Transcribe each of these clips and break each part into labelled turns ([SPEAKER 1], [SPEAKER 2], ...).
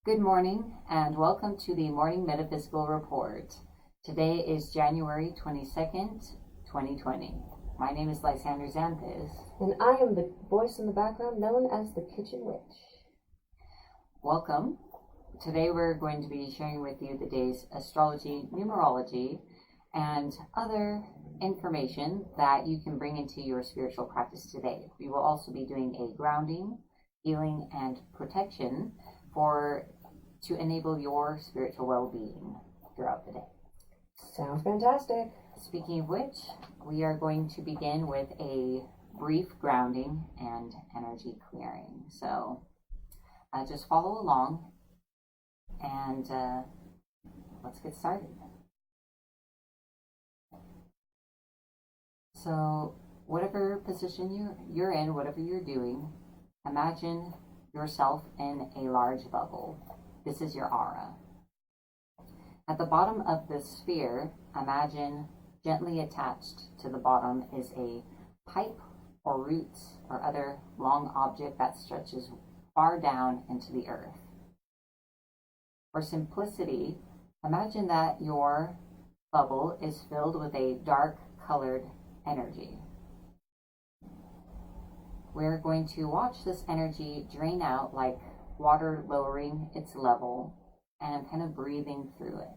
[SPEAKER 1] Good morning and welcome to the Morning Metaphysical Report. Today is January 22nd, 2020. My name is Lysander Xanthus.
[SPEAKER 2] And I am the voice in the background known as the Kitchen Witch.
[SPEAKER 1] Welcome. Today we're going to be sharing with you the day's astrology, numerology, and other information that you can bring into your spiritual practice today. We will also be doing a grounding, healing, and protection to enable your spiritual well-being throughout the day.
[SPEAKER 2] Sounds fantastic.
[SPEAKER 1] Speaking of which, we are going to begin with a brief grounding and energy clearing. So just follow along and let's get started. So whatever position you're in, whatever you're doing, imagine yourself in a large bubble. This is your aura. At the bottom of the sphere, imagine gently attached to the bottom is a pipe or roots or other long object that stretches far down into the earth. For simplicity, imagine that your bubble is filled with a dark colored energy. We're going to watch this energy drain out like water lowering its level and kind of breathing through it.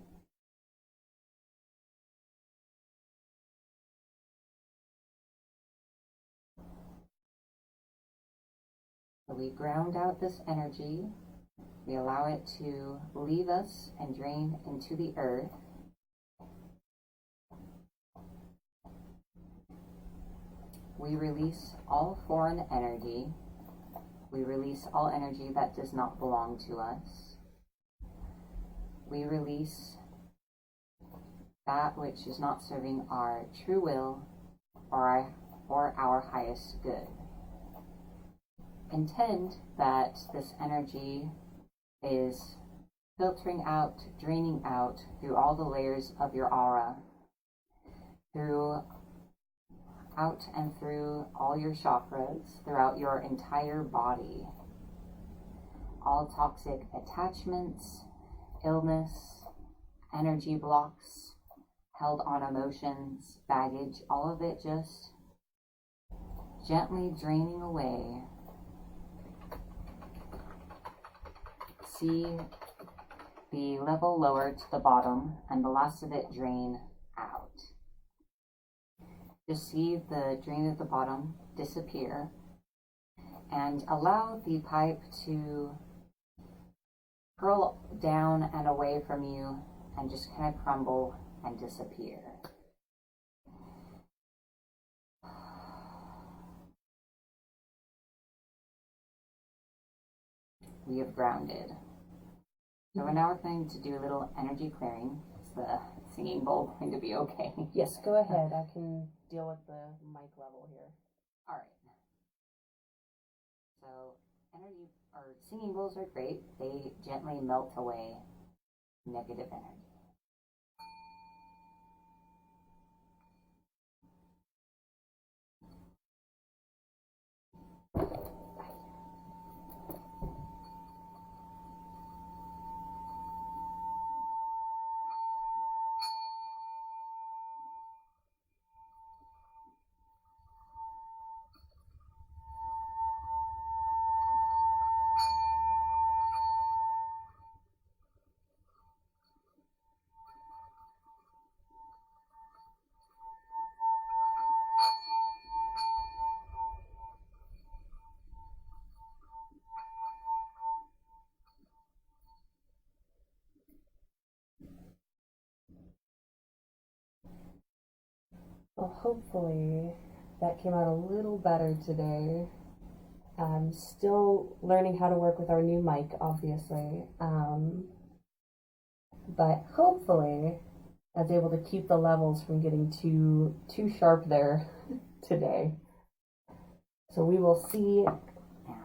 [SPEAKER 1] So we ground out this energy. We allow it to leave us and drain into the earth. We release all foreign energy. We release all energy that does not belong to us. We release that which is not serving our true will or our highest good. Intend that this energy is filtering out, draining out through all the layers of your aura, out and through all your chakras, throughout your entire body. All toxic attachments, illness, energy blocks, held on emotions, baggage, all of it just gently draining away. See the level lower to the bottom and the last of it drain out. Just see the drain at the bottom disappear and allow the pipe to curl down and away from you and just kind of crumble and disappear. We have grounded. So now we're going to do a little energy clearing. Is the singing bowl going to be okay?
[SPEAKER 2] Yes, go ahead. I can deal with the mic level here.
[SPEAKER 1] All right. So energy or singing bowls are great. They gently melt away negative energy.
[SPEAKER 2] Well, hopefully that came out a little better today. I'm still learning how to work with our new mic, obviously. But hopefully I was able to keep the levels from getting too sharp there today. So we will see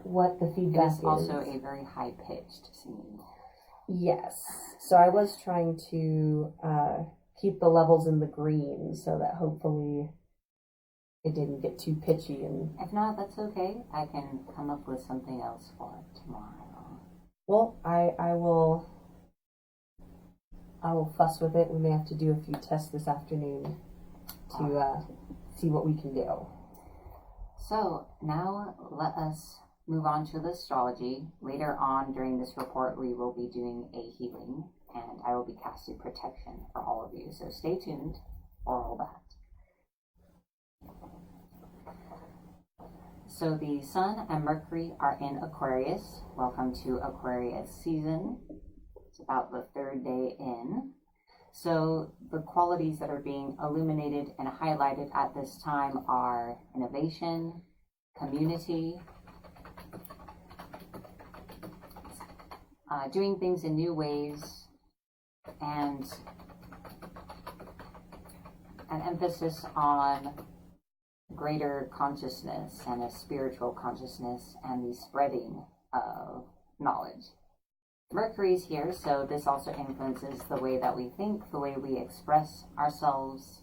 [SPEAKER 2] what the feedback is.
[SPEAKER 1] It is also a very high-pitched singing.
[SPEAKER 2] Yes. So I was trying to keep the levels in the green so that hopefully it didn't get too pitchy. And
[SPEAKER 1] if not, that's okay. I can come up with something else for tomorrow.
[SPEAKER 2] Well, I will fuss with it. We may have to do a few tests this afternoon to see what we can do.
[SPEAKER 1] So now let us move on to the astrology. Later on during this report, we will be doing a healing, and I will be casting protection for all of you. So stay tuned for all that. So the Sun and Mercury are in Aquarius. Welcome to Aquarius season. It's about the third day in. So the qualities that are being illuminated and highlighted at this time are innovation, community, doing things in new ways, and an emphasis on greater consciousness and a spiritual consciousness and the spreading of knowledge. Mercury's here, so this also influences the way that we think, the way we express ourselves,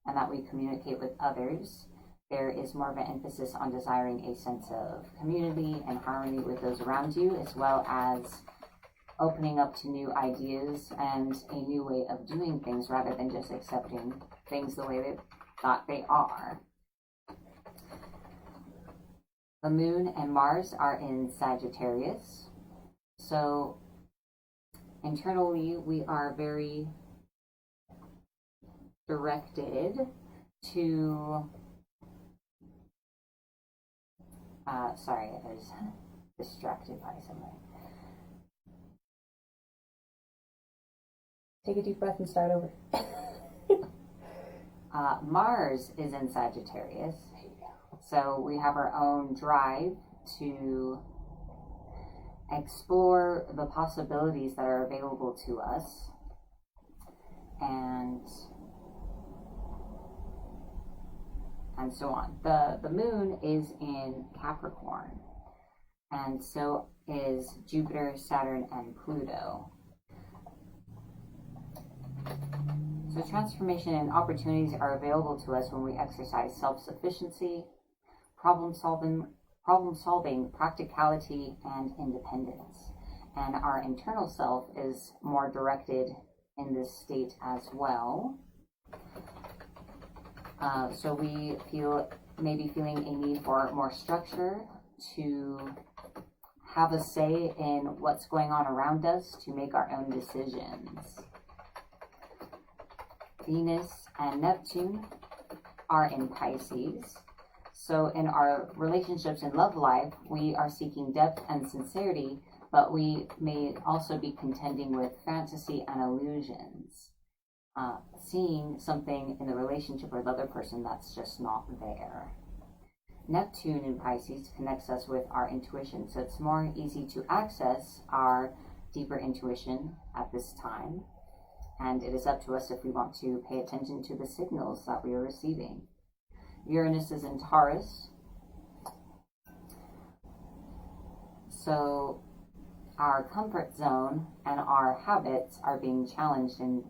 [SPEAKER 1] and that we communicate with others. There is more of an emphasis on desiring a sense of community and harmony with those around you, as well as opening up to new ideas and a new way of doing things rather than just accepting things the way they thought they are. The Moon and Mars are in Sagittarius. So internally, we are very directed to, sorry, I was distracted by something.
[SPEAKER 2] Take a deep breath and start over.
[SPEAKER 1] Mars is in Sagittarius. So we have our own drive to explore the possibilities that are available to us, and so on. The Moon is in Capricorn, and so is Jupiter, Saturn, and Pluto. So transformation and opportunities are available to us when we exercise self-sufficiency, problem solving, practicality, and independence. And our internal self is more directed in this state as well. So we may be feeling a need for more structure, to have a say in what's going on around us, to make our own decisions. Venus and Neptune are in Pisces. So in our relationships and love life, we are seeking depth and sincerity, but we may also be contending with fantasy and illusions, seeing something in the relationship or the other person that's just not there. Neptune in Pisces connects us with our intuition, so it's more easy to access our deeper intuition at this time, and it is up to us if we want to pay attention to the signals that we are receiving. Uranus is in Taurus, so our comfort zone and our habits are being challenged, and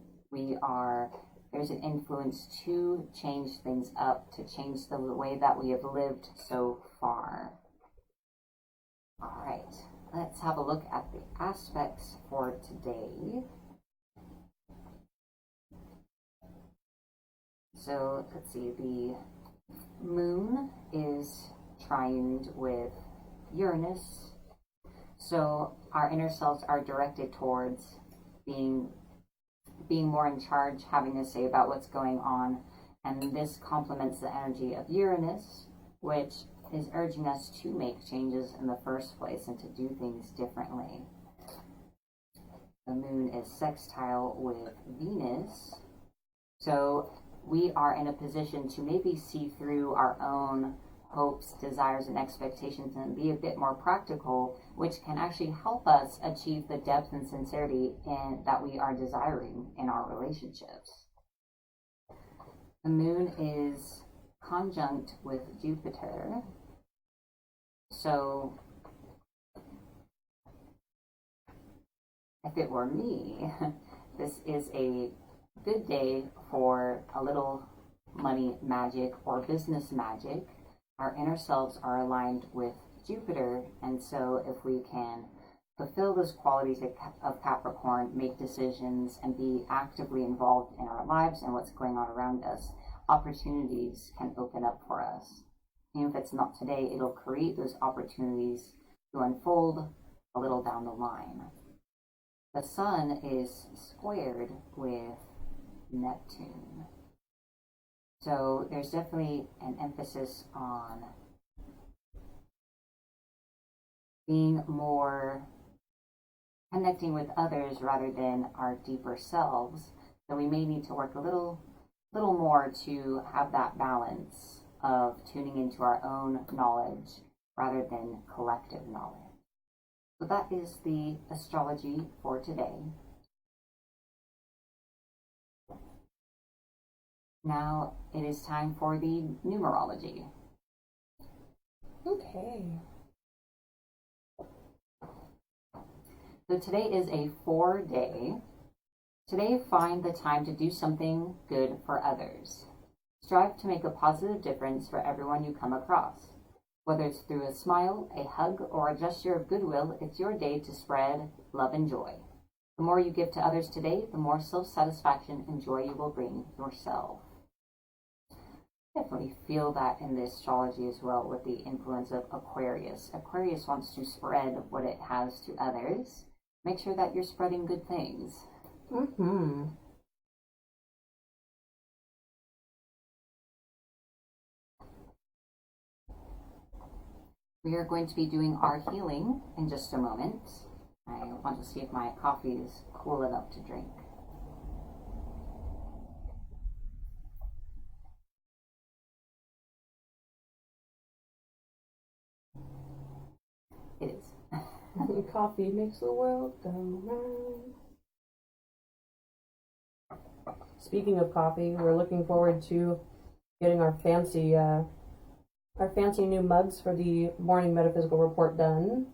[SPEAKER 1] there's an influence to change things up, to change the way that we have lived so far. All right, let's have a look at the aspects for today. So let's see, the Moon is triuned with Uranus. So our inner selves are directed towards being more in charge, having a say about what's going on. And this complements the energy of Uranus, which is urging us to make changes in the first place and to do things differently. The Moon is sextile with Venus. So we are in a position to maybe see through our own hopes, desires, and expectations and be a bit more practical, which can actually help us achieve the depth and sincerity that we are desiring in our relationships. The Moon is conjunct with Jupiter. So if it were me, this is a good day for a little money magic or business magic. Our inner selves are aligned with Jupiter, and so if we can fulfill those qualities of Capricorn, make decisions, and be actively involved in our lives and what's going on around us, opportunities can open up for us. Even if it's not today, it'll create those opportunities to unfold a little down the line. The sun is squared with Neptune. So there's definitely an emphasis on being more connecting with others rather than our deeper selves. So we may need to work a little more to have that balance of tuning into our own knowledge rather than collective knowledge. So that is the astrology for today. Now it is time for the numerology.
[SPEAKER 2] Okay.
[SPEAKER 1] So today is a 4-day. Today, find the time to do something good for others. Strive to make a positive difference for everyone you come across. Whether it's through a smile, a hug, or a gesture of goodwill, it's your day to spread love and joy. The more you give to others today, the more self-satisfaction and joy you will bring yourself. Definitely feel that in this astrology as well with the influence of Aquarius. Aquarius wants to spread what it has to others. Make sure that you're spreading good things.
[SPEAKER 2] Mm-hmm.
[SPEAKER 1] We are going to be doing our healing in just a moment. I want to see if my coffee is cool enough to drink. It is.
[SPEAKER 2] Coffee makes the world go round. Speaking of coffee, we're looking forward to getting our fancy new mugs for the Morning Metaphysical Report done.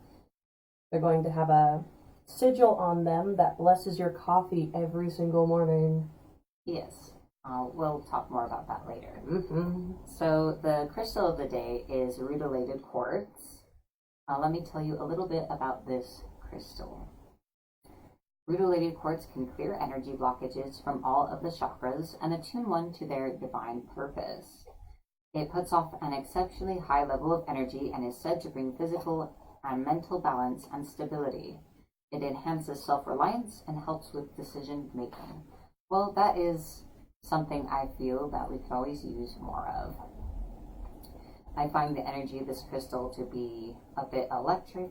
[SPEAKER 2] They're going to have a sigil on them that blesses your coffee every single morning.
[SPEAKER 1] Yes. We'll talk more about that later.
[SPEAKER 2] Mm-hmm.
[SPEAKER 1] So the crystal of the day is rutilated quartz. Let me tell you a little bit about this crystal. Rutilated quartz can clear energy blockages from all of the chakras and attune one to their divine purpose. It puts off an exceptionally high level of energy and is said to bring physical and mental balance and stability. It enhances self-reliance and helps with decision making. Well, that is something I feel that we could always use more of. I find the energy of this crystal to be a bit electric,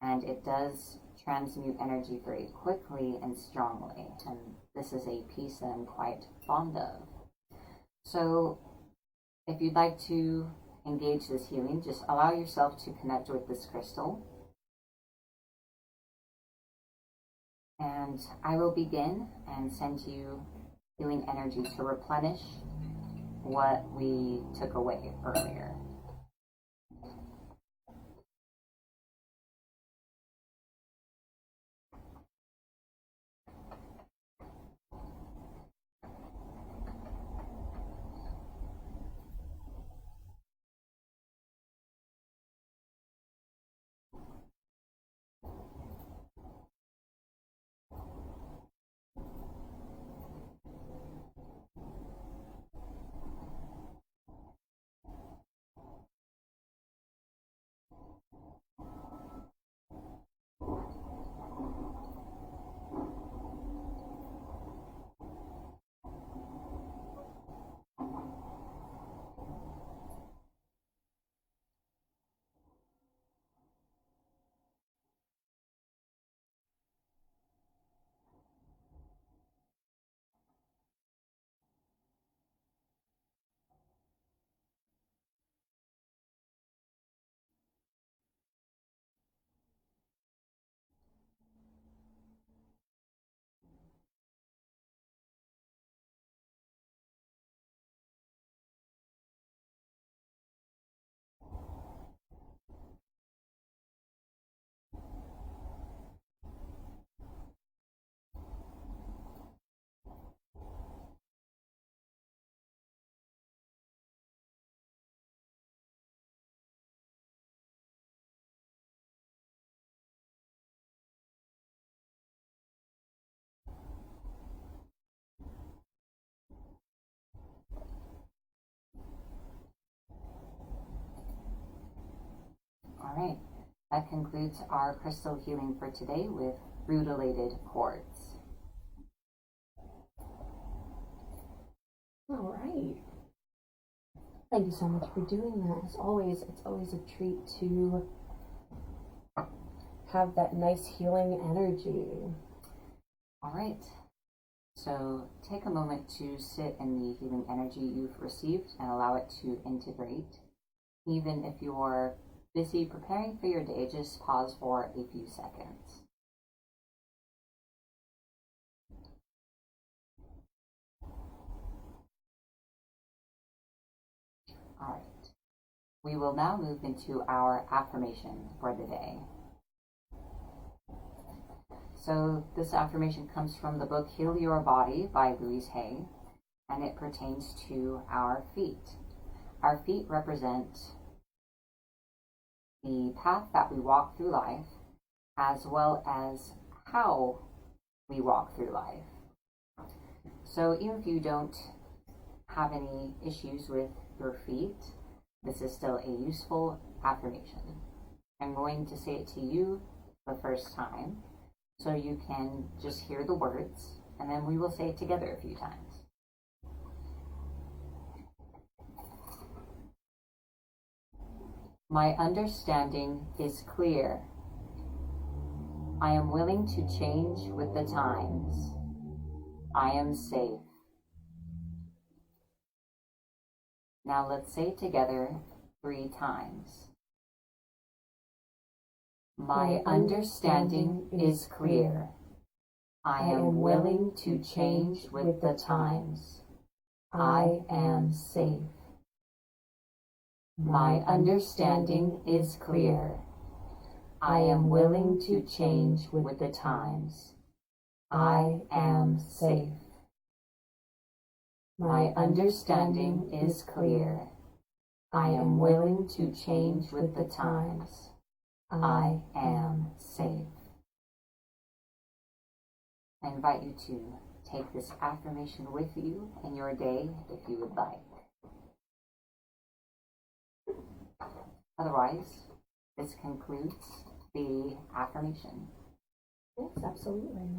[SPEAKER 1] and it does transmute energy very quickly and strongly, and this is a piece that I'm quite fond of. So if you'd like to engage this healing, just allow yourself to connect with this crystal. And I will begin and send you healing energy to replenish what we took away earlier. That concludes our crystal healing for today with rutilated quartz.
[SPEAKER 2] All right. Thank you so much for doing that. As always, it's always a treat to have that nice healing energy.
[SPEAKER 1] All right. So take a moment to sit in the healing energy you've received and allow it to integrate. Even if you're busy preparing for your day, just pause for a few seconds. All right. We will now move into our affirmation for the day. So this affirmation comes from the book Heal Your Body by Louise Hay, and it pertains to our feet. Our feet represent the path that we walk through life, as well as how we walk through life. So even if you don't have any issues with your feet, this is still a useful affirmation. I'm going to say it to you the first time, so you can just hear the words, and then we will say it together a few times. My understanding is clear. I am willing to change with the times. I am safe. Now let's say it together 3 times. My understanding is clear. I am willing to change with the times. I am safe. My understanding is clear. I am willing to change with the times. I am safe. My understanding is clear. I am willing to change with the times. I am safe. I invite you to take this affirmation with you in your day if you would like. Otherwise, this concludes the affirmation.
[SPEAKER 2] Yes, absolutely.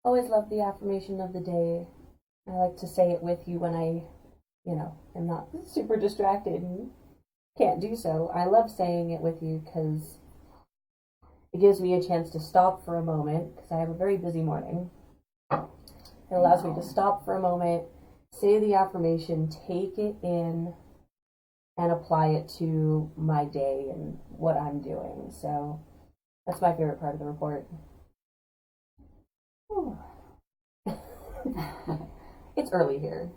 [SPEAKER 2] Always love the affirmation of the day. I like to say it with you when I, am not super distracted and can't do so. I love saying it with you because it gives me a chance to stop for a moment, because I have a very busy morning. It allows me to stop for a moment, say the affirmation, take it in, and apply it to my day and what I'm doing. So that's my favorite part of the report. It's early here.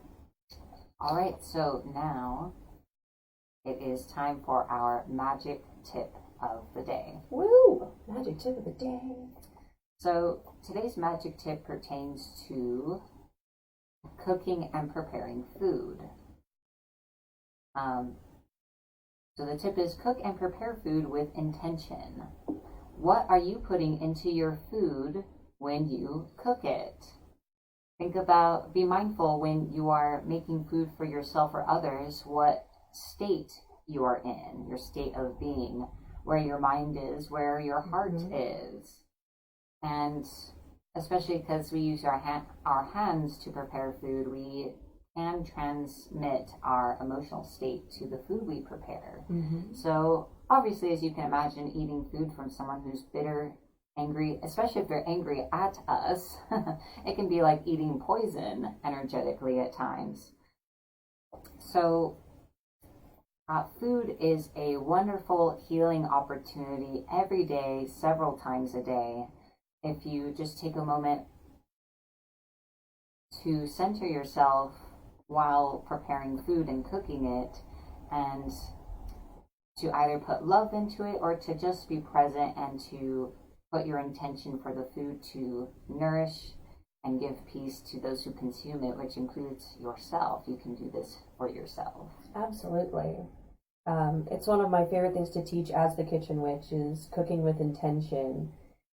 [SPEAKER 1] All right, so now it is time for our magic tip of the day.
[SPEAKER 2] Woo! Magic tip of the day.
[SPEAKER 1] So today's magic tip pertains to cooking and preparing food. So the tip is cook and prepare food with intention. What are you putting into your food when you cook it? Be mindful when you are making food for yourself or others, what state you are in, your state of being, where your mind is, where your heart is. And especially because we use our hands to prepare food, we can transmit our emotional state to the food we prepare. So obviously, as you can imagine, eating food from someone who's bitter, angry, especially if they're angry at us, it can be like eating poison energetically at times. So food is a wonderful healing opportunity every day, several times a day. If you just take a moment to center yourself while preparing food and cooking it, and to either put love into it or to just be present and to put your intention for the food to nourish and give peace to those who consume it, which includes yourself. You can do this for yourself.
[SPEAKER 2] Absolutely. It's one of my favorite things to teach as the kitchen witch is cooking with intention.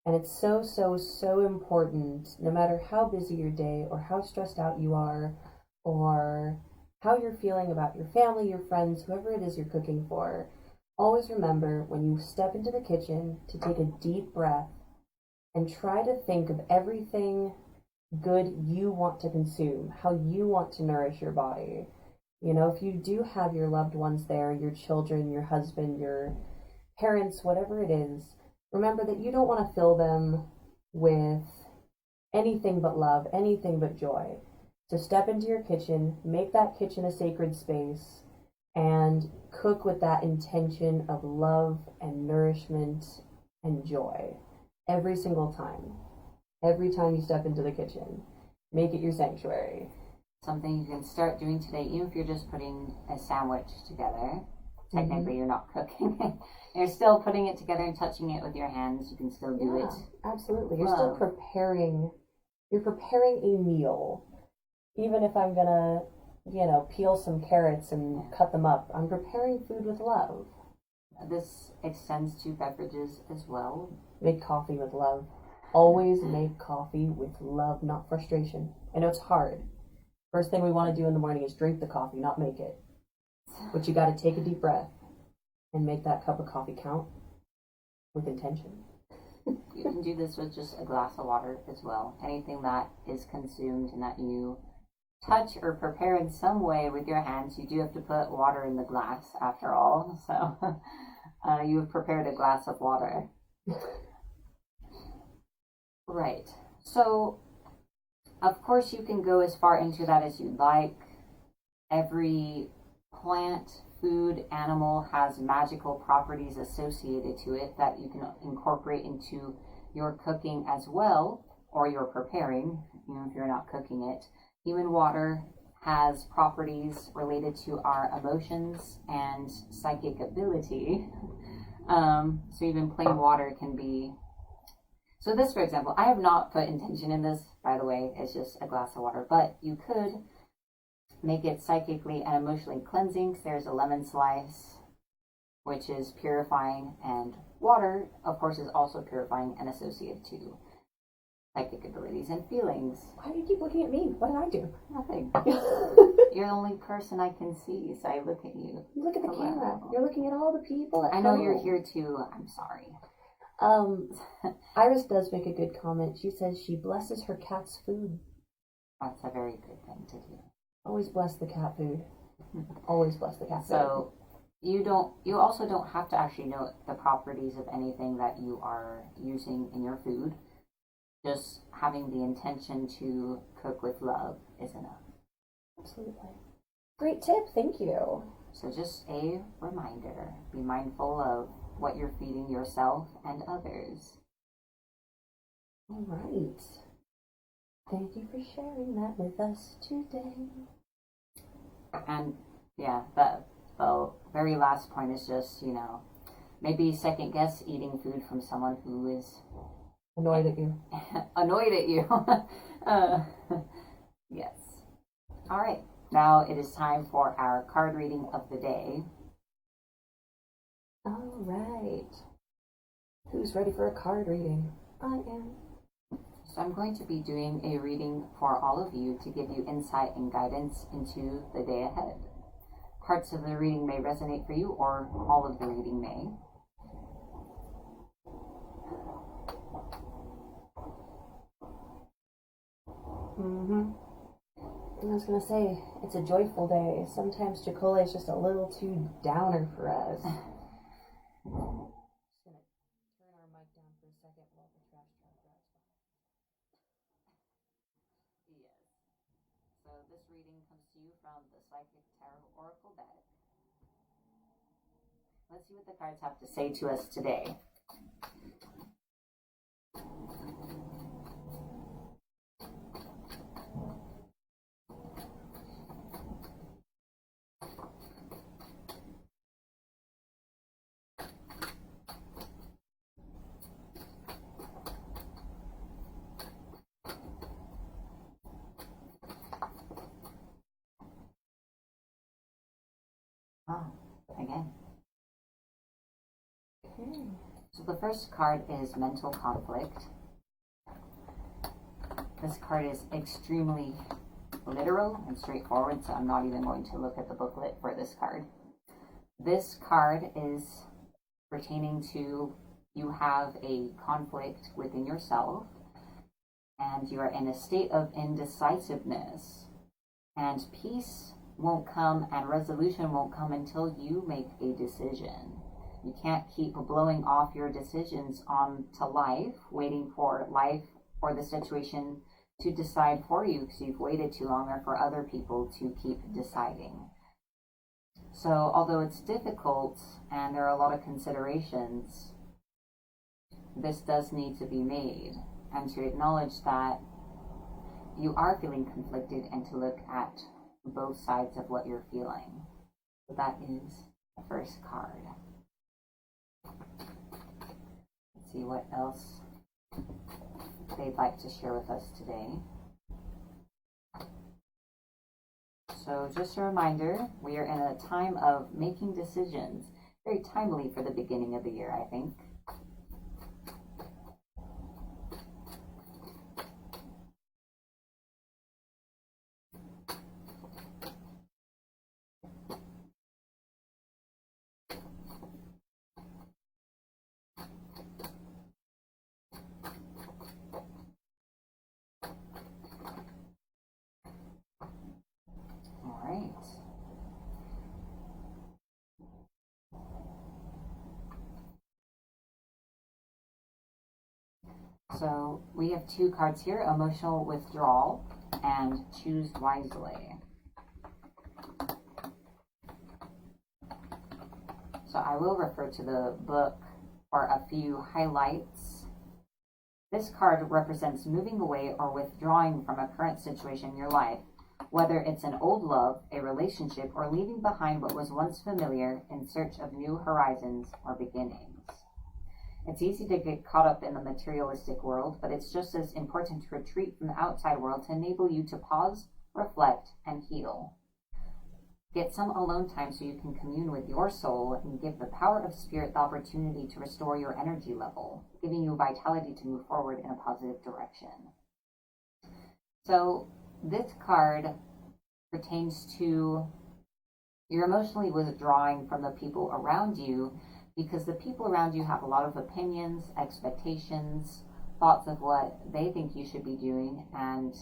[SPEAKER 2] And it's so, so, so important, no matter how busy your day or how stressed out you are or how you're feeling about your family, your friends, whoever it is you're cooking for. Always remember when you step into the kitchen to take a deep breath and try to think of everything good you want to consume, how you want to nourish your body. You know, if you do have your loved ones there, your children, your husband, your parents, whatever it is, remember that you don't want to fill them with anything but love, anything but joy. So step into your kitchen, make that kitchen a sacred space, and cook with that intention of love and nourishment and joy every single time. Every time you step into the kitchen, make it your sanctuary.
[SPEAKER 1] Something you can start doing today, even if you're just putting a sandwich together. Technically, you're not cooking. You're still putting it together and touching it with your hands. You can still do it.
[SPEAKER 2] Absolutely. You're still preparing. You're preparing a meal. Even if I'm gonna, peel some carrots and cut them up, I'm preparing food with love.
[SPEAKER 1] This extends to beverages as well.
[SPEAKER 2] Make coffee with love. Always make coffee with love, not frustration. I know it's hard. First thing we want to do in the morning is drink the coffee, not make it. But you got to take a deep breath and make that cup of coffee count with intention.
[SPEAKER 1] You can do this with just a glass of water as well. Anything that is consumed and that you touch or prepare in some way with your hands, you do have to put water in the glass after all. So you have prepared a glass of water. Right. So, of course, you can go as far into that as you'd like. Every plant, food, animal has magical properties associated to it that you can incorporate into your cooking as well, or you're preparing, if you're not cooking it. Human water has properties related to our emotions and psychic ability. So even plain water can be... So this, for example, I have not put intention in this, by the way. It's just a glass of water. But you could make it psychically and emotionally cleansing. There's a lemon slice, which is purifying. And water, of course, is also purifying and associated to psychic abilities and feelings.
[SPEAKER 2] Why do you keep looking at me? What did I do?
[SPEAKER 1] Nothing. You're the only person I can see, so I look at you.
[SPEAKER 2] You look at the camera. You're looking at all the people.
[SPEAKER 1] I know you're here too. I'm sorry.
[SPEAKER 2] Iris does make a good comment. She says she blesses her cat's food.
[SPEAKER 1] That's a very good thing to do.
[SPEAKER 2] Always bless the cat food. Always bless the cat food.
[SPEAKER 1] So you also don't have to actually know the properties of anything that you are using in your food. Just having the intention to cook with love is enough.
[SPEAKER 2] Absolutely. Great tip. Thank you.
[SPEAKER 1] So just a reminder, be mindful of what you're feeding yourself and others.
[SPEAKER 2] All right. Thank you for sharing that with us today.
[SPEAKER 1] And yeah, the very last point is just, maybe second guess eating food from someone who is
[SPEAKER 2] annoyed at you.
[SPEAKER 1] Annoyed at you. Yes. All right. Now it is time for our card reading of the day.
[SPEAKER 2] All right. Who's ready for a card reading? I am.
[SPEAKER 1] So I'm going to be doing a reading for all of you to give you insight and guidance into the day ahead. Parts of the reading may resonate for you, or all of the reading may.
[SPEAKER 2] I was going to say, it's a joyful day. Sometimes Chicola is just a little too downer for us. I'm just going to turn our mic down for a second while the trash truck drives by.
[SPEAKER 1] Yes. So this reading comes to you from the Psychic Tarot Oracle deck. Let's see what the cards have to say to us today. Again.
[SPEAKER 2] Okay.
[SPEAKER 1] So the first card is mental conflict. This card is extremely literal and straightforward, so I'm not even going to look at the booklet for this card. This card is pertaining to you have a conflict within yourself and you are in a state of indecisiveness, and peace won't come and resolution won't come until you make a decision. You can't keep blowing off your decisions onto life, waiting for life or the situation to decide for you because you've waited too long, or for other people to keep deciding. So although it's difficult and there are a lot of considerations, this does need to be made, and to acknowledge that you are feeling conflicted and to look at both sides of what you're feeling. So that is the first card. Let's see what else they'd like to share with us today. So just a reminder, we are in a time of making decisions. Very timely for the beginning of the year, I think. So we have two cards here, emotional withdrawal and choose wisely. So I will refer to the book for a few highlights. This card represents moving away or withdrawing from a current situation in your life, whether it's an old love, a relationship, or leaving behind what was once familiar in search of new horizons or beginnings. It's easy to get caught up in the materialistic world, but it's just as important to retreat from the outside world to enable you to pause, reflect, and heal. Get some alone time so you can commune with your soul and give the power of spirit the opportunity to restore your energy level, giving you vitality to move forward in a positive direction. So this card pertains to you're emotionally withdrawing from the people around you, because the people around you have a lot of opinions, expectations, thoughts of what they think you should be doing, and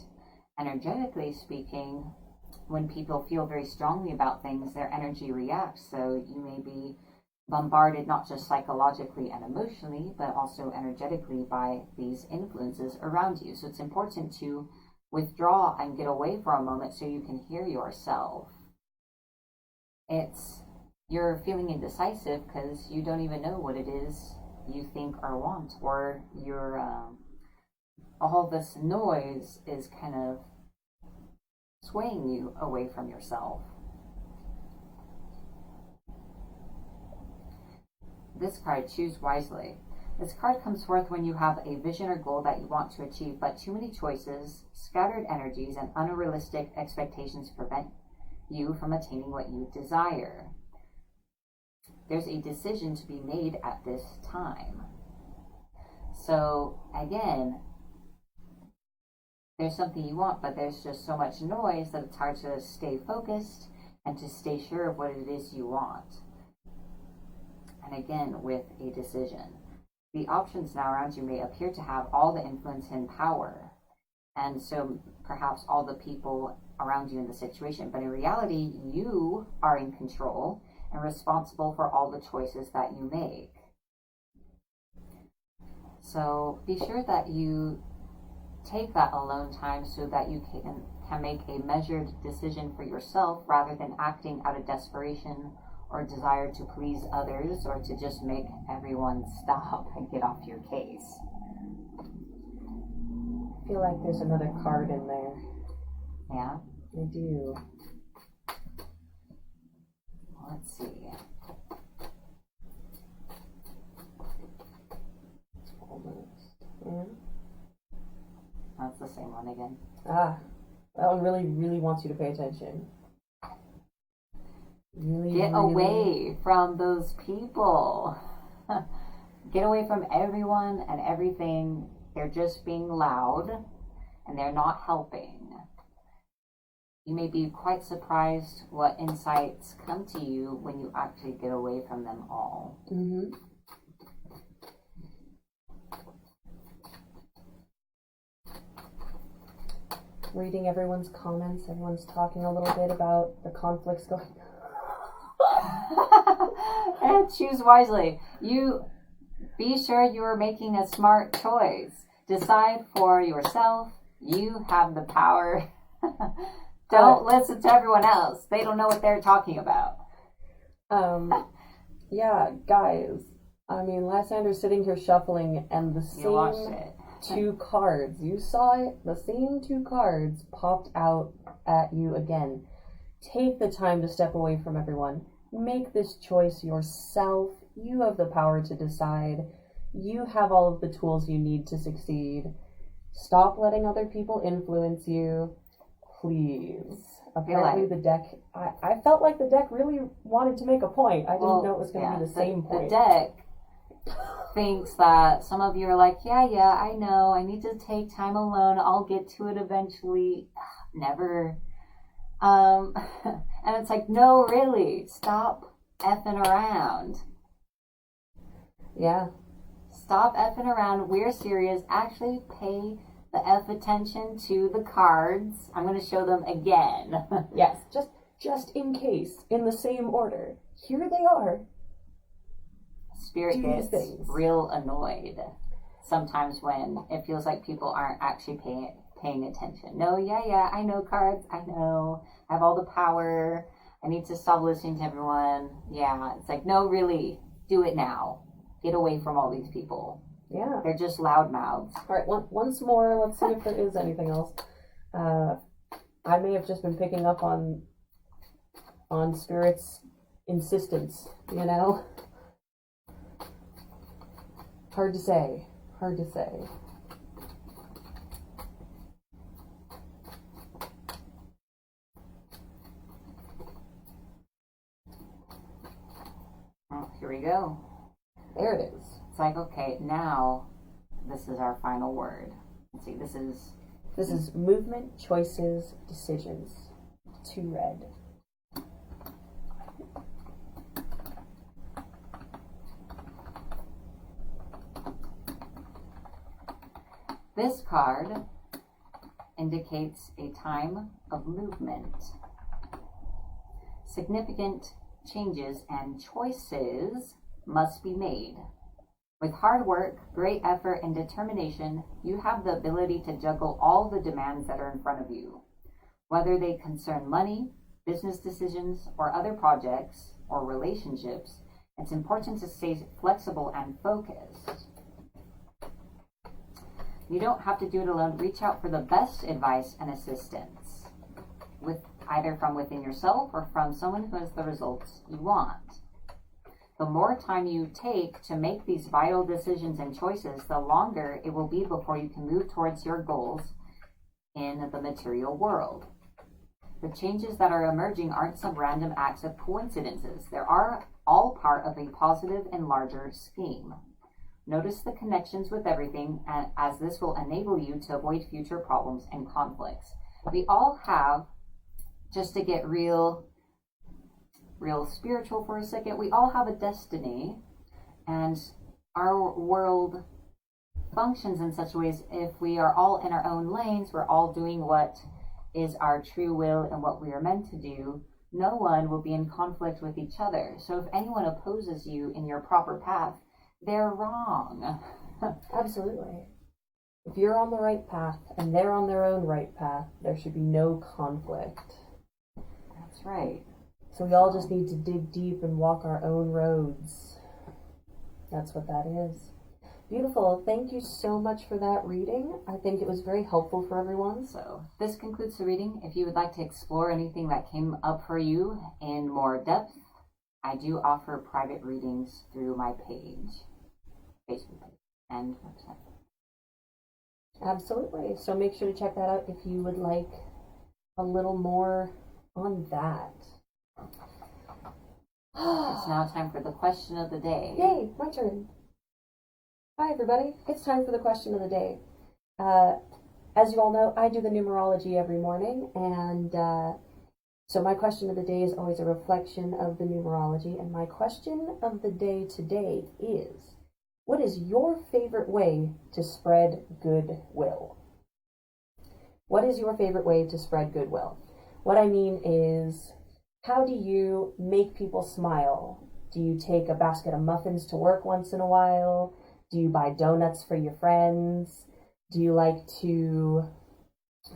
[SPEAKER 1] energetically speaking, when people feel very strongly about things, their energy reacts. So you may be bombarded not just psychologically and emotionally, but also energetically by these influences around you. So it's important to withdraw and get away for a moment so you can hear yourself. You're feeling indecisive because you don't even know what it is you think or want, or all this noise is kind of swaying you away from yourself. This card, choose wisely. This card comes forth when you have a vision or goal that you want to achieve, but too many choices, scattered energies, and unrealistic expectations prevent you from attaining what you desire. There's a decision to be made at this time. So again, there's something you want, but there's just so much noise that it's hard to stay focused and to stay sure of what it is you want. And again, with a decision. The options now around you may appear to have all the influence and power, and so perhaps all the people around you in the situation, but in reality, you are in control and responsible for all the choices that you make. So be sure that you take that alone time so that you can make a measured decision for yourself, rather than acting out of desperation or desire to please others, or to just make everyone stop and get off your case.
[SPEAKER 2] I feel like there's another card in there.
[SPEAKER 1] Yeah?
[SPEAKER 2] I do.
[SPEAKER 1] Let's see. That's the same one again.
[SPEAKER 2] That one really wants you to pay attention.
[SPEAKER 1] Get away from those people. Get away from everyone and everything. They're just being loud and they're not helping. You may be quite surprised what insights come to you when you actually get away from them all.
[SPEAKER 2] Mm-hmm. reading everyone's comments. Everyone's talking a little bit about the conflicts going on.
[SPEAKER 1] And choose wisely. You be sure you are making a smart choice. Decide for yourself. You have the power. Don't listen to everyone else. They don't know what they're talking about.
[SPEAKER 2] Yeah, guys. I mean, Lysander's sitting here shuffling, and the same two cards. You saw it. The same two cards popped out at you again. Take the time to step away from everyone. Make this choice yourself. You have the power to decide. You have all of the tools you need to succeed. Stop letting other people influence you. Please. Apparently the deck, I felt like the deck really wanted to make a point. I didn't know it was going to be the same point.
[SPEAKER 1] The deck thinks that some of you are like, yeah, I know. I need to take time alone. I'll get to it eventually. Never. And it's like, no, really. Stop effing around.
[SPEAKER 2] Yeah.
[SPEAKER 1] Stop effing around. We're serious. Actually pay the F attention to the cards. I'm going to show them again.
[SPEAKER 2] Yes, just in case, in the same order. Here they are.
[SPEAKER 1] Spirit gets real annoyed sometimes when it feels like people aren't actually paying attention. No, yeah, I know cards. I know. I have all the power. I need to stop listening to everyone. Yeah, it's like, no, really, do it now. Get away from all these people.
[SPEAKER 2] Yeah.
[SPEAKER 1] They're just loud mouths.
[SPEAKER 2] All right, once more, let's see if there is anything else. I may have just been picking up on Spirit's insistence, you know? Hard to say.
[SPEAKER 1] Oh, here we go.
[SPEAKER 2] There it is.
[SPEAKER 1] It's like, okay, now this is our final word. Let's see, this is
[SPEAKER 2] movement, choices, decisions. 2 red.
[SPEAKER 1] This card indicates a time of movement. Significant changes and choices must be made. With hard work, great effort, and determination, you have the ability to juggle all the demands that are in front of you. Whether they concern money, business decisions, or other projects or relationships, it's important to stay flexible and focused. You don't have to do it alone. Reach out for the best advice and assistance, either from within yourself or from someone who has the results you want. The more time you take to make these vital decisions and choices, the longer it will be before you can move towards your goals in the material world. The changes that are emerging aren't some random acts of coincidences. They are all part of a positive and larger scheme. Notice the connections with everything, as this will enable you to avoid future problems and conflicts. We all have, just to get real spiritual for a second, we all have a destiny, and our world functions in such ways. If we are all in our own lanes, we're all doing what is our true will and what we are meant to do, no one will be in conflict with each other. So if anyone opposes you in your proper path, they're wrong.
[SPEAKER 2] Absolutely. If you're on the right path and they're on their own right path, there should be no conflict.
[SPEAKER 1] That's right.
[SPEAKER 2] So we all just need to dig deep and walk our own roads. That's what that is. Beautiful. Thank you so much for that reading. I think it was very helpful for everyone.
[SPEAKER 1] So this concludes the reading. If you would like to explore anything that came up for you in more depth, I do offer private readings through my page, Facebook page, and website.
[SPEAKER 2] Absolutely. So make sure to check that out if you would like a little more on that.
[SPEAKER 1] It's now time for the question of the day.
[SPEAKER 2] Yay, my turn. Hi everybody, it's time for the question of the day. As you all know, I do the numerology every morning, and so my question of the day is always a reflection of the numerology, and my question of the day today is, what is your favorite way to spread goodwill? What is your favorite way to spread goodwill? What I mean is, how do you make people smile? Do you take a basket of muffins to work once in a while? Do you buy donuts for your friends? Do you like to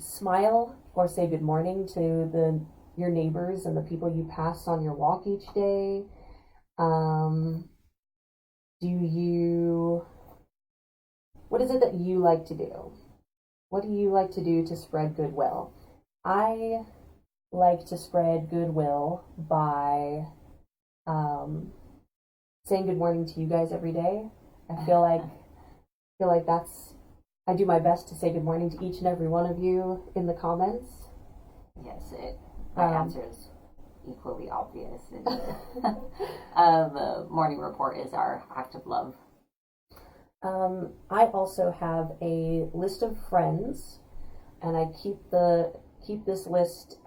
[SPEAKER 2] smile or say good morning to your neighbors and the people you pass on your walk each day? What is it that you like to do? What do you like to do to spread goodwill? I like to spread goodwill by saying good morning to you guys every day. I feel like I do my best to say good morning to each and every one of you in the comments.
[SPEAKER 1] Yes, my answer is equally obvious. The morning report is our act of love.
[SPEAKER 2] I also have a list of friends, and I keep this list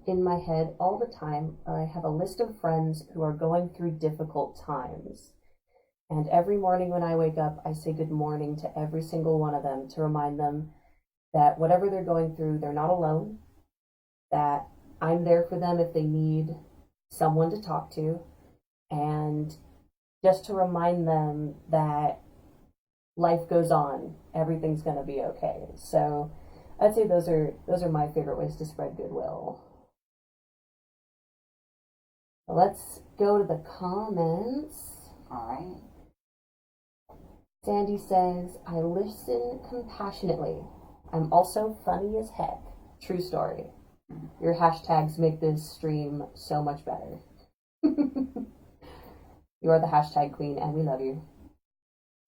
[SPEAKER 2] in my head all the time. I have a list of friends who are going through difficult times. And every morning when I wake up, I say good morning to every single one of them to remind them that whatever they're going through, they're not alone, that I'm there for them if they need someone to talk to, and just to remind them that life goes on, everything's going to be okay. So I'd say those are my favorite ways to spread goodwill. Let's go to the comments.
[SPEAKER 1] All right.
[SPEAKER 2] Sandy says, I listen compassionately. I'm also funny as heck. True story. Your hashtags make this stream so much better. You are the hashtag queen, and we love you.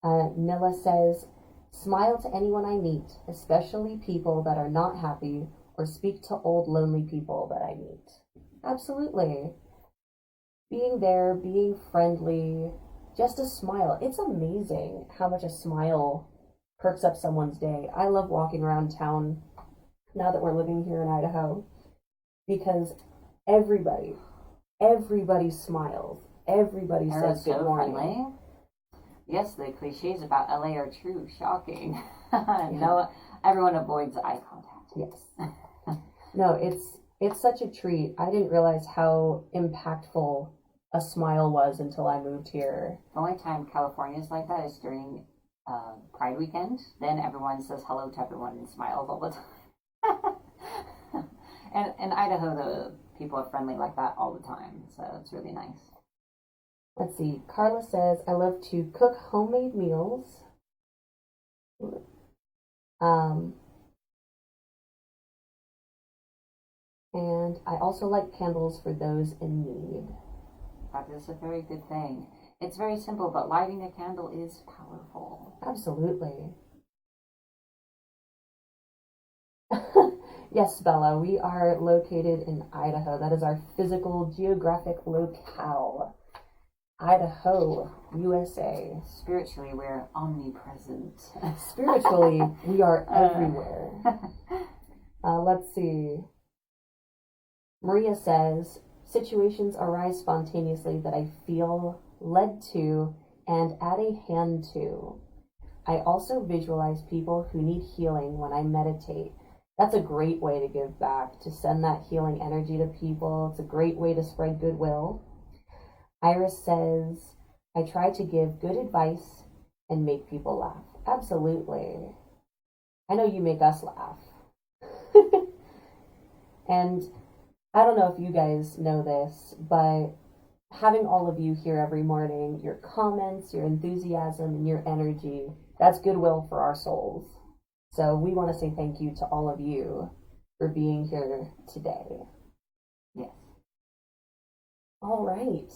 [SPEAKER 2] Nilla says, smile to anyone I meet, especially people that are not happy, or speak to old lonely people that I meet. Absolutely. Being there, being friendly, just a smile. It's amazing how much a smile perks up someone's day. I love walking around town now that we're living here in Idaho, because everybody smiles. Everybody says good morning.
[SPEAKER 1] Friendly. Yes, the cliches about LA are true. Shocking. No, everyone avoids eye contact.
[SPEAKER 2] Yes. No, it's such a treat. I didn't realize how impactful a smile was until I moved here.
[SPEAKER 1] The only time California is like that is during Pride weekend. Then everyone says hello to everyone and smiles all the time. And in Idaho, the people are friendly like that all the time. So it's really nice.
[SPEAKER 2] Let's see. Carla says, I love to cook homemade meals. And I also like candles for those in need.
[SPEAKER 1] That is a very good thing. It's very simple, but lighting a candle is powerful.
[SPEAKER 2] Absolutely. Yes, Bella, we are located in Idaho. That is our physical geographic locale. Idaho, USA.
[SPEAKER 1] Spiritually, we're omnipresent.
[SPEAKER 2] Spiritually, we are everywhere. Let's see. Maria says, situations arise spontaneously that I feel led to and add a hand to. I also visualize people who need healing when I meditate. That's a great way to give back, to send that healing energy to people. It's a great way to spread goodwill. Iris says, I try to give good advice and make people laugh. Absolutely. I know you make us laugh. And I don't know if you guys know this, but having all of you here every morning, your comments, your enthusiasm, and your energy, that's goodwill for our souls. So we want to say thank you to all of you for being here today.
[SPEAKER 1] Yes.
[SPEAKER 2] All right.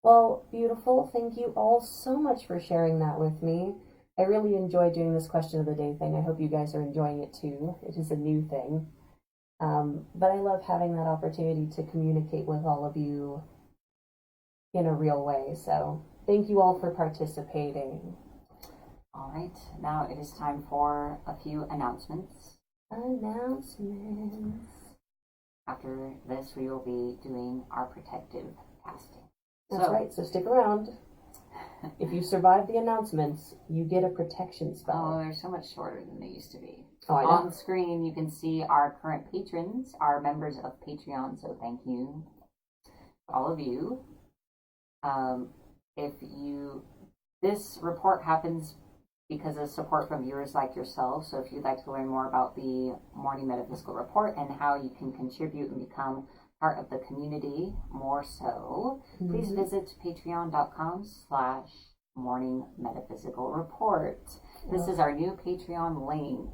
[SPEAKER 2] Well, beautiful. Thank you all so much for sharing that with me. I really enjoy doing this question of the day thing. I hope you guys are enjoying it too. It is a new thing. But I love having that opportunity to communicate with all of you in a real way. So thank you all for participating.
[SPEAKER 1] All right, now it is time for a few announcements. After this, we will be doing our protective casting.
[SPEAKER 2] That's right, so stick around. If you survive the announcements, you get a protection spell.
[SPEAKER 1] Oh, they're so much shorter than they used to be.
[SPEAKER 2] Oh, I know.
[SPEAKER 1] On the screen, you can see our current patrons, our members of Patreon. So thank you, all of you. This report happens because of support from viewers like yourself. So if you'd like to learn more about the Morning Metaphysical Report and how you can contribute and become part of the community more so, please visit patreon.com/Morning Metaphysical Report. This is our new Patreon link.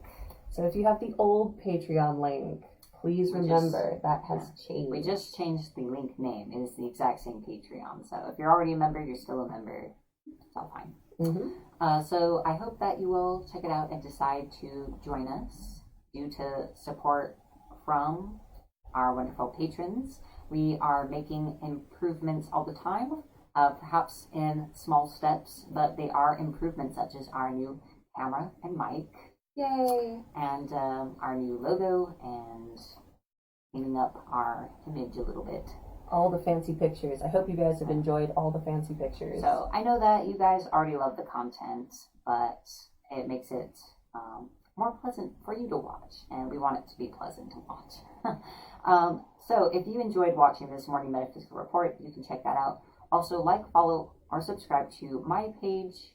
[SPEAKER 2] So if you have the old Patreon link, please remember that has changed.
[SPEAKER 1] We just changed the link name. It is the exact same Patreon. So if you're already a member, you're still a member. It's all fine. So I hope that you will check it out and decide to join us. Due to support from our wonderful patrons, we are making improvements all the time, perhaps in small steps, but they are improvements such as our new camera and mic.
[SPEAKER 2] Yay!
[SPEAKER 1] And our new logo and cleaning up our image a little bit.
[SPEAKER 2] All the fancy pictures. I hope you guys have enjoyed all the fancy pictures.
[SPEAKER 1] So I know that you guys already love the content, but it makes it more pleasant for you to watch, and we want it to be pleasant to watch. So if you enjoyed watching this Morning Metaphysical Report, you can check that out. Also, like, follow, or subscribe to my page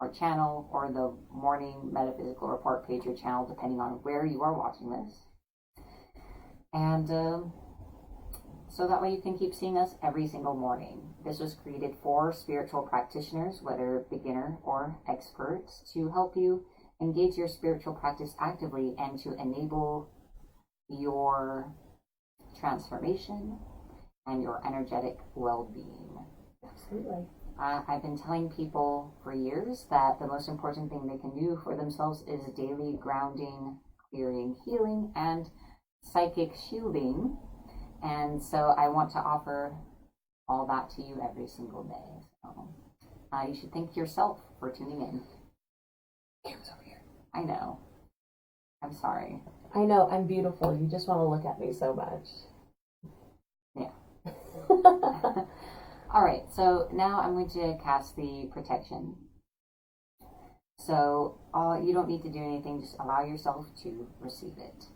[SPEAKER 1] or channel, or the Morning Metaphysical Report page or channel, depending on where you are watching this. And so that way you can keep seeing us every single morning. This was created for spiritual practitioners, whether beginner or experts, to help you engage your spiritual practice actively and to enable your transformation and your energetic well-being.
[SPEAKER 2] Absolutely.
[SPEAKER 1] I've been telling people for years that the most important thing they can do for themselves is daily grounding, clearing, healing, and psychic shielding. And so I want to offer all that to you every single day. So you should thank yourself for tuning in.
[SPEAKER 2] Camera's over here.
[SPEAKER 1] I know. I'm sorry.
[SPEAKER 2] I know, I'm beautiful. You just want to look at me so much.
[SPEAKER 1] Yeah. All right, so now I'm going to cast the protection. So you don't need to do anything, just allow yourself to receive it.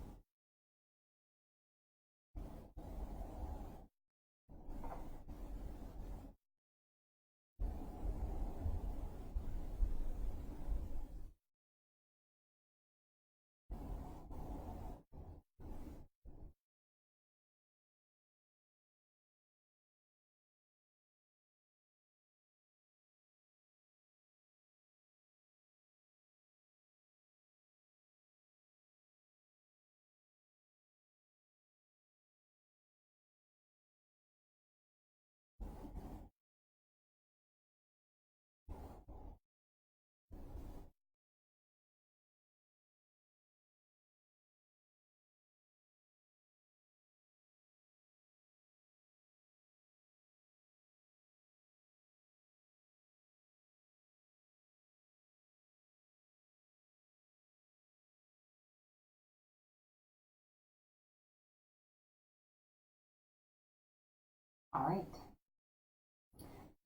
[SPEAKER 1] All right.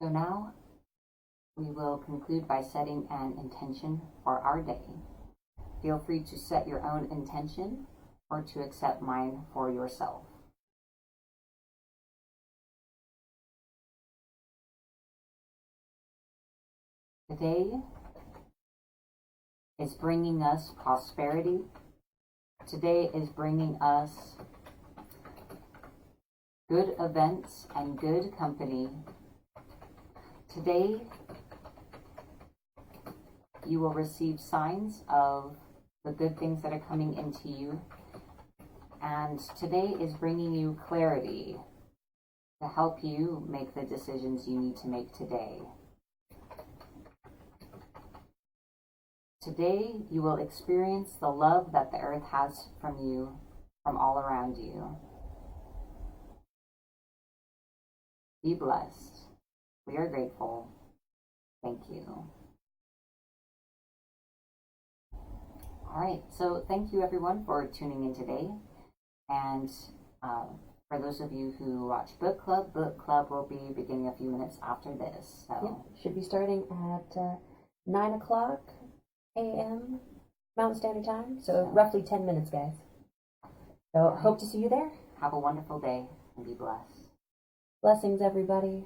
[SPEAKER 1] So now we will conclude by setting an intention for our day. Feel free to set your own intention or to accept mine for yourself. Today is bringing us prosperity. Today is bringing us good events and good company. Today, you will receive signs of the good things that are coming into you. And today is bringing you clarity to help you make the decisions you need to make today. Today, you will experience the love that the earth has from you, from all around you. Be blessed. We are grateful. Thank you. All right, so thank you everyone for tuning in today. And for those of you who watch Book Club will be beginning a few minutes after this. So
[SPEAKER 2] Yep. Should be starting at 9 o'clock a.m. Mountain Standard Time. So roughly 10 minutes, guys. So hope to see you there.
[SPEAKER 1] Have a wonderful day and be blessed.
[SPEAKER 2] Blessings, everybody.